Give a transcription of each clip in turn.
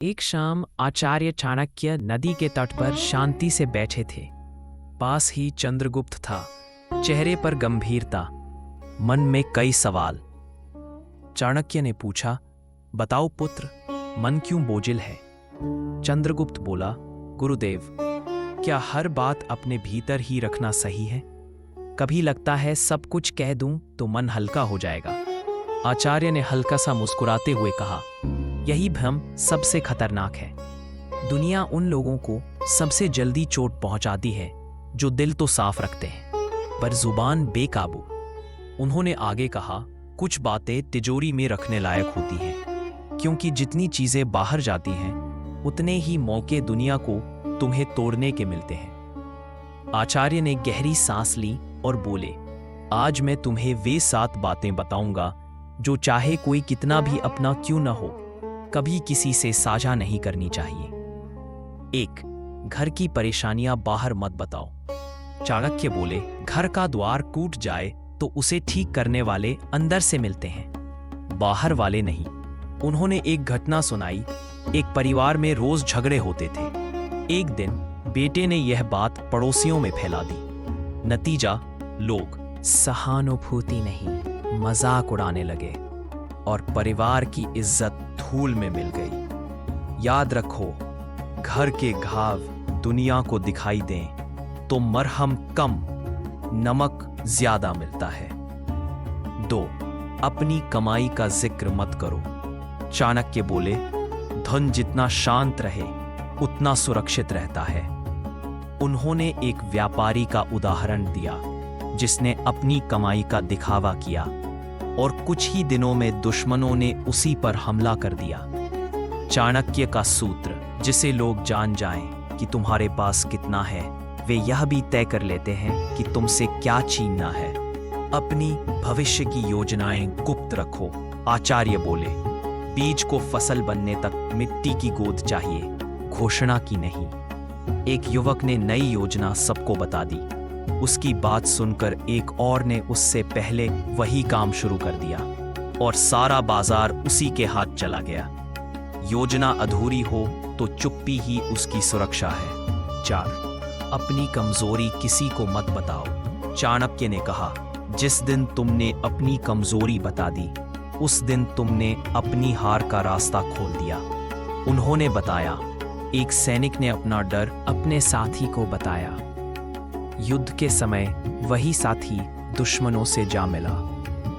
एक शाम आचार्य चाणक्य नदी के तट पर शांति से बैठे थे। पास ही चंद्रगुप्त था, चेहरे पर गंभीरता, मन में कई सवाल। चाणक्य ने पूछा, बताओ पुत्र, मन क्यों बोझिल है? चंद्रगुप्त बोला, गुरुदेव, क्या हर बात अपने भीतर ही रखना सही है? कभी लगता है सब कुछ कह दूं तो मन हल्का हो जाएगा। आचार्य ने हल्का सा मुस्कुराते हुए कहा, यही भ्रम सबसे खतरनाक है। दुनिया उन लोगों को सबसे जल्दी चोट पहुंचाती है जो दिल तो साफ रखते हैं पर जुबान बेकाबू। उन्होंने आगे कहा, कुछ बातें तिजोरी में रखने लायक होती हैं, क्योंकि जितनी चीजें बाहर जाती हैं उतने ही मौके दुनिया को तुम्हें तोड़ने के मिलते हैं। आचार्य ने गहरी सांस ली और बोले, आज मैं तुम्हें वे 7 बातें बताऊंगा जो चाहे कोई कितना भी अपना क्यों न हो, कभी किसी से साझा नहीं करनी चाहिए। 1. घर की परेशानियां बाहर मत बताओ। चाणक्य बोले, घर का द्वार टूट जाए तो उसे ठीक करने वाले अंदर से मिलते हैं, बाहर वाले नहीं। उन्होंने एक घटना सुनाई। एक परिवार में रोज झगड़े होते थे। एक दिन बेटे ने यह बात पड़ोसियों में फैला दी। नतीजा, लोग सहानुभूति नहीं मजाक उड़ाने लगे और परिवार की इज्जत धूल में मिल गई। याद रखो, घर के घाव दुनिया को दिखाई दें तो मरहम कम, नमक ज्यादा मिलता है। 2. अपनी कमाई का जिक्र मत करो। चाणक्य बोले, धन जितना शांत रहे उतना सुरक्षित रहता है। उन्होंने एक व्यापारी का उदाहरण दिया जिसने अपनी कमाई का दिखावा किया और कुछ ही दिनों में दुश्मनों ने उसी पर हमला कर दिया। चाणक्य का सूत्र, जिसे लोग जान जाएं कि तुम्हारे पास कितना है, वे यह भी तय कर लेते हैं कि तुमसे क्या छीनना है। अपनी भविष्य की योजनाएं गुप्त रखो। आचार्य बोले, बीज को फसल बनने तक मिट्टी की गोद चाहिए, घोषणा की नहीं। एक युवक ने नई योजना सबको बता दी। उसकी बात सुनकर एक और ने उससे पहले वही काम शुरू कर दिया और सारा बाजार उसी के हाथ चला गया। योजना अधूरी हो तो चुप्पी ही उसकी सुरक्षा है। 4. अपनी कमजोरी किसी को मत बताओ। चाणक्य ने कहा, जिस दिन तुमने अपनी कमजोरी बता दी उस दिन तुमने अपनी हार का रास्ता खोल दिया। उन्होंने बताया, एक सैनिक ने अपना डर अपने साथी को बताया। युद्ध के समय वही साथी दुश्मनों से जा मिला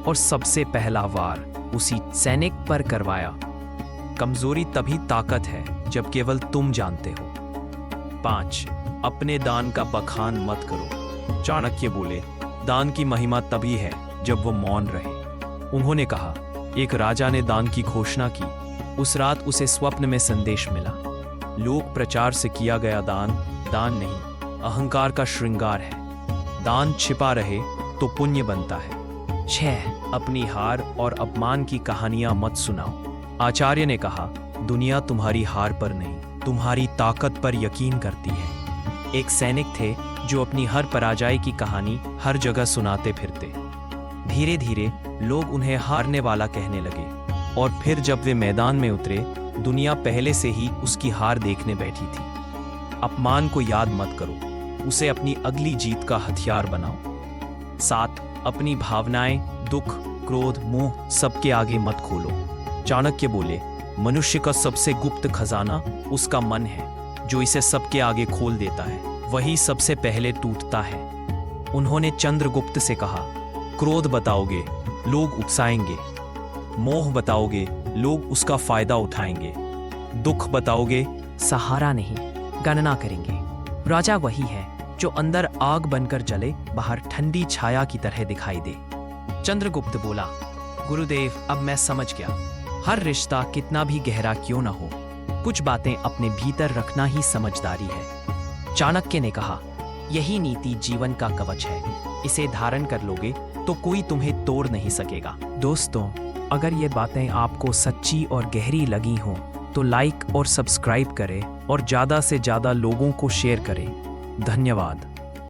और सबसे पहला वार उसी सैनिक पर करवाया। कमजोरी तभी ताकत है जब केवल तुम जानते हो। 5. अपने दान का बखान मत करो। चाणक्य बोले, दान की महिमा तभी है जब वो मौन रहे। उन्होंने कहा, एक राजा ने दान की घोषणा की। उस रात उसे स्वप्न में संदेश मिला, लोक प्रचार से किया गया दान दान नहीं, अहंकार का श्रृंगार है। दान छिपा रहे तो पुण्य बनता है। 6. अपनी हार और अपमान की कहानियां मत सुनाओ। आचार्य ने कहा, दुनिया तुम्हारी हार पर नहीं, तुम्हारी ताकत पर यकीन करती है। एक सैनिक थे जो अपनी हर पराजय की कहानी हर जगह सुनाते फिरते। धीरे धीरे लोग उन्हें हारने वाला कहने लगे और फिर जब वे मैदान में उतरे, दुनिया पहले से ही उसकी हार देखने बैठी थी। अपमान को याद मत करो, उसे अपनी अगली जीत का हथियार बनाओ। 7. अपनी भावनाएं, दुख, क्रोध, मोह सबके आगे मत खोलो। चाणक्य बोले, मनुष्य का सबसे गुप्त खजाना उसका मन है। जो इसे सबके आगे खोल देता है वही सबसे पहले टूटता है। उन्होंने चंद्रगुप्त से कहा, क्रोध बताओगे लोग उकसाएंगे, मोह बताओगे लोग उसका फायदा उठाएंगे, दुख बताओगे सहारा नहीं गणना करेंगे। राजा वही है जो अंदर आग बनकर जले, बाहर ठंडी छाया की तरह दिखाई दे। चंद्रगुप्त बोला, गुरुदेव, अब मैं समझ गया। हर रिश्ता कितना भी गहरा क्यों न हो, कुछ बातें अपने भीतर रखना ही समझदारी है। चाणक्य ने कहा, यही नीति जीवन का कवच है, इसे धारण कर लोगे तो कोई तुम्हें तोड़ नहीं सकेगा। दोस्तों, अगर ये बातें आपको सच्ची और गहरी लगी हों तो लाइक और सब्सक्राइब करें और ज़्यादा से ज़्यादा लोगों को शेयर करें। धन्यवाद।